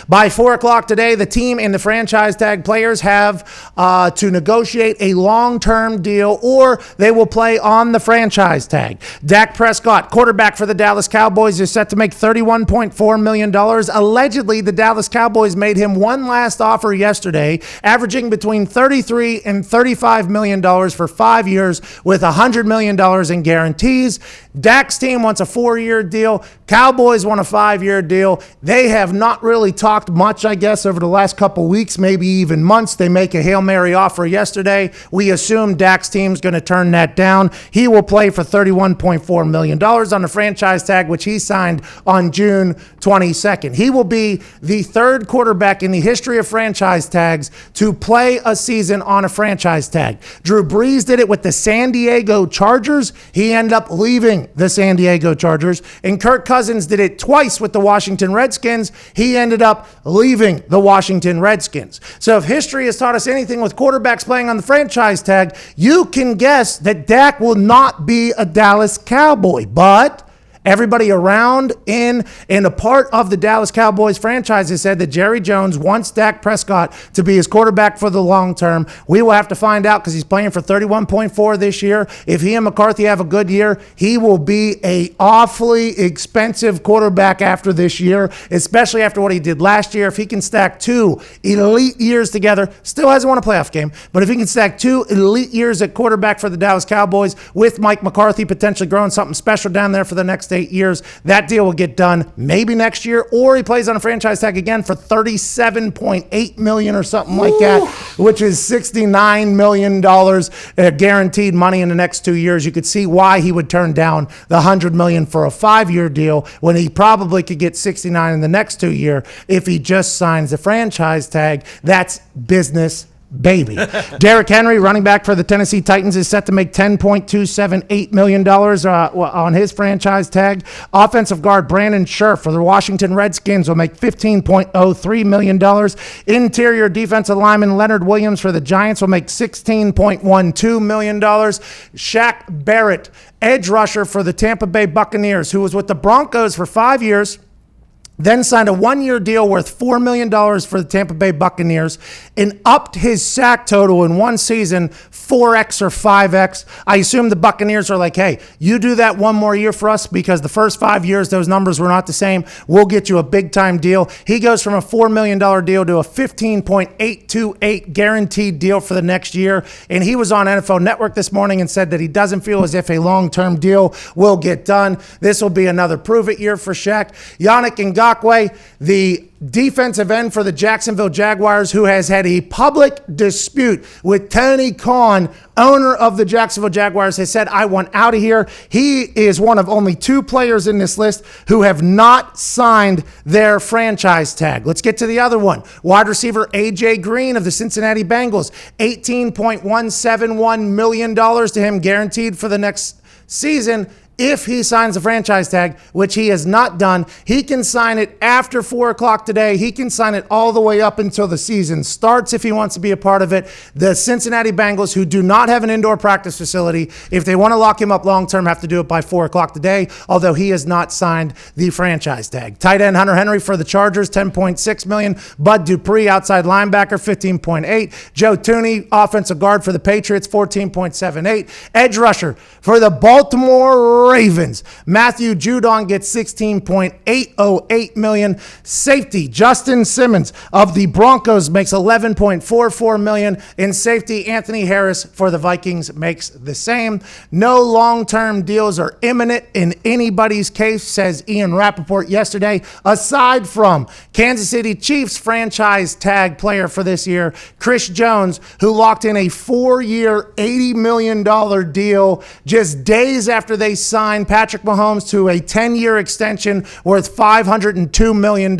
By 4 o'clock today, the team and the franchise tag players have to negotiate a long-term deal, or they will play on the franchise tag. Dak Prescott, quarterback for the Dallas Cowboys, is set to make $31.4 million. Allegedly, the Dallas Cowboys made him one last offer yesterday, averaging between $33 and $35 million for 5 years with $100 million in guarantees. Dak's team wants a 4-year deal. Cowboys want a 5-year deal. They have not really talked much, I guess, over the last couple weeks, maybe even months. They make a Hail Mary offer yesterday. We assume Dak's team's going to turn that down. He will play for $31.4 million on the franchise tag, which he signed on June 22nd. He will be the third quarterback in the history of franchise tags to play a season on a franchise tag. Drew Brees did it with the San Diego Chargers. He ended up leaving the San Diego Chargers. And Kirk Cousins did it twice with the Washington Redskins. He ended up leaving the Washington Redskins. So if history has taught us anything with quarterbacks playing on the franchise tag, you can guess that Dak will not be a Dallas Cowboy. But everybody around in a part of the Dallas Cowboys franchise has said that Jerry Jones wants Dak Prescott to be his quarterback for the long term. We will have to find out because he's playing for $31.4 this year. If he and McCarthy have a good year, he will be a awfully expensive quarterback after this year, especially after what he did last year. If he can stack 2 elite years together, still hasn't won a playoff game, but if he can stack 2 elite years at quarterback for the Dallas Cowboys with Mike McCarthy potentially growing something special down there for the next 8 years, that deal will get done maybe next year, or he plays on a franchise tag again for $37.8 million or something like that, which is $69 million guaranteed money in the next 2 years. You could see why he would turn down the $100 million for a 5-year deal when he probably could get $69 in the next 2 years if he just signs the franchise tag. That's business, baby. Derrick Henry, running back for the Tennessee Titans, is set to make $10.278 million on his franchise tag. Offensive guard Brandon Scherf for the Washington Redskins will make $15.03 million. Interior defensive lineman Leonard Williams for the Giants will make $16.12 million. Shaq Barrett, edge rusher for the Tampa Bay Buccaneers, who was with the Broncos for 5 years, then signed a 1-year deal worth $4 million for the Tampa Bay Buccaneers and upped his sack total in one season 4x or 5x. I assume the Buccaneers are like, hey, you do that one more year for us because the first 5 years, those numbers were not the same. We'll get you a big-time deal. He goes from a $4 million deal to a $15.828 guaranteed deal for the next year. And he was on NFL Network this morning and said that he doesn't feel as if a long-term deal will get done. This will be another prove-it year for Shaq. Yannick Ngakoue, the defensive end for the Jacksonville Jaguars, who has had a public dispute with Tony Khan, owner of the Jacksonville Jaguars, has said, I want out of here. He is one of only 2 players in this list who have not signed their franchise tag. Let's get to the other one. Wide receiver A.J. Green of the Cincinnati Bengals, $18.171 million to him guaranteed for the next season. If he signs a franchise tag, which he has not done, he can sign it after 4 o'clock today. He can sign it all the way up until the season starts if he wants to be a part of it. The Cincinnati Bengals, who do not have an indoor practice facility, if they want to lock him up long-term, have to do it by 4 o'clock today, although he has not signed the franchise tag. Tight end Hunter Henry for the Chargers, $10.6 million. Bud Dupree, outside linebacker, $15.8. Joe Thuney, offensive guard for the Patriots, $14.78. Edge rusher for the Baltimore Ravens, Matthew Judon gets $16.808 million. Safety Justin Simmons of the Broncos makes $11.44 million. And safety Anthony Harris for the Vikings makes the same. No long-term deals are imminent in anybody's case, says Ian Rappaport yesterday, aside from Kansas City Chiefs franchise tag player for this year, Chris Jones, who locked in a 4-year, $80 million deal just days after they signed Patrick Mahomes to a 10-year extension worth $502 million.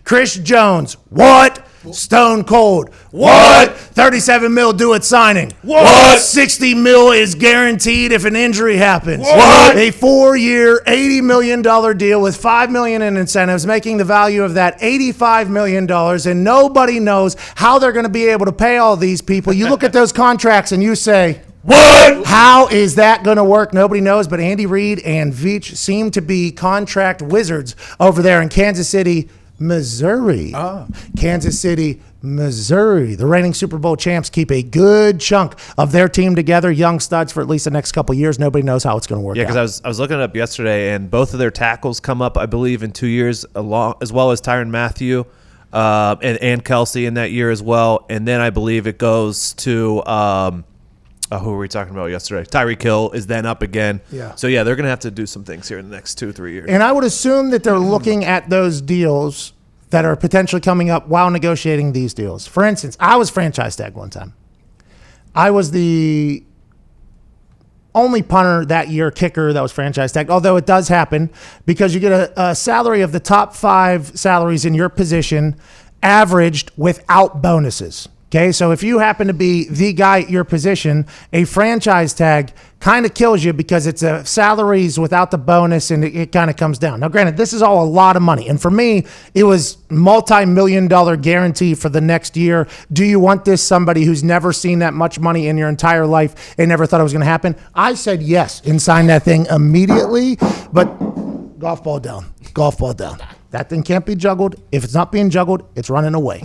Chris Jones, what? Stone cold. What? 37 mil due at signing. What? 60 mil is guaranteed if an injury happens. What? A 4-year, $80 million deal with $5 million in incentives, making the value of that $85 million, and nobody knows how they're going to be able to pay all these people. You look at those contracts and you say, what? How is that going to work? Nobody knows, but Andy Reid and Veach seem to be contract wizards over there in Kansas City, Missouri. Kansas City, Missouri. The reigning Super Bowl champs keep a good chunk of their team together, young studs for at least the next couple of years. Nobody knows how it's going to work out. Yeah, because I was looking it up yesterday, and both of their tackles come up, I believe, in 2 years, as well as Tyrann Mathieu and Kelsey in that year as well. And then I believe it goes to who were we talking about yesterday? Tyreek Hill is then up again. Yeah. So, yeah, they're going to have to do some things here in the next 2-3 years. And I would assume that they're looking at those deals that are potentially coming up while negotiating these deals. For instance, I was franchise tag one time. I was the only punter that year, kicker that was franchise tagged, although it does happen because you get a salary of the top 5 salaries in your position averaged without bonuses. Okay, so if you happen to be the guy at your position, a franchise tag kind of kills you because it's a salaries without the bonus, and it kind of comes down. Now, granted, this is all a lot of money, and for me, it was multi-million-dollar guarantee for the next year. Do you want this? Somebody who's never seen that much money in your entire life and never thought it was going to happen? I said yes and signed that thing immediately, but golf ball down. That thing can't be juggled. If it's not being juggled, it's running away.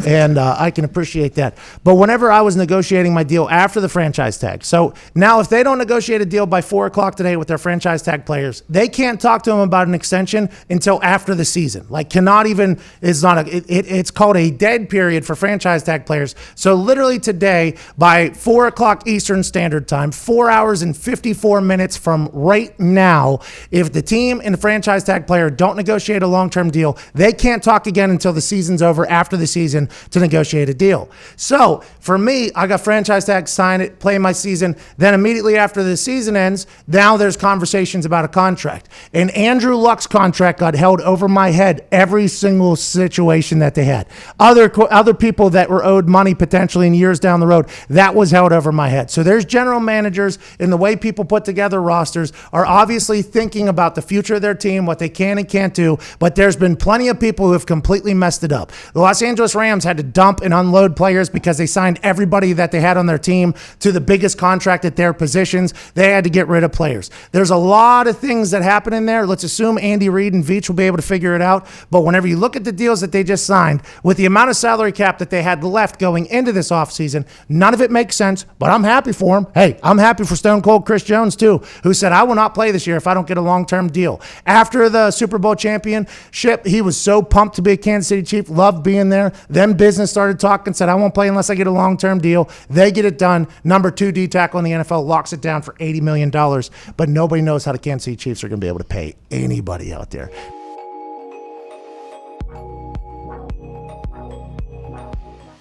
And I can appreciate that. But whenever I was negotiating my deal after the franchise tag, so now if they don't negotiate a deal by 4 o'clock today with their franchise tag players, they can't talk to them about an extension until after the season. Like it's called a dead period for franchise tag players. So literally today by 4 o'clock Eastern Standard Time, 4 hours and 54 minutes from right now, if the team and the franchise tag player don't negotiate a long-term deal, they can't talk again until the season's over after the season to negotiate a deal. So for me, I got franchise tag, sign it, play my season. Then immediately after the season ends, now there's conversations about a contract. And Andrew Luck's contract got held over my head every single situation that they had. Other people that were owed money potentially in years down the road, that was held over my head. So there's general managers, and the way people put together rosters are obviously thinking about the future of their team, what they can and can't do, but there's been plenty of people who have completely messed it up. The Los Angeles Rams had to dump and unload players because they signed everybody that they had on their team to the biggest contract at their positions. They had to get rid of players. There's a lot of things that happen in there. Let's assume Andy Reid and Veach will be able to figure it out. But whenever you look at the deals that they just signed, with the amount of salary cap that they had left going into this offseason, none of it makes sense, but I'm happy for them. Hey, I'm happy for Stone Cold Chris Jones too, who said, I will not play this year if I don't get a long-term deal. After the Super Bowl championship, he was so pumped to be a Kansas City Chief, loved being there. Then business started talking, said, I won't play unless I get a long-term deal. They get it done. Number 2 D tackle in the NFL locks it down for $80 million, but nobody knows how the Kansas City Chiefs are going to be able to pay anybody out there.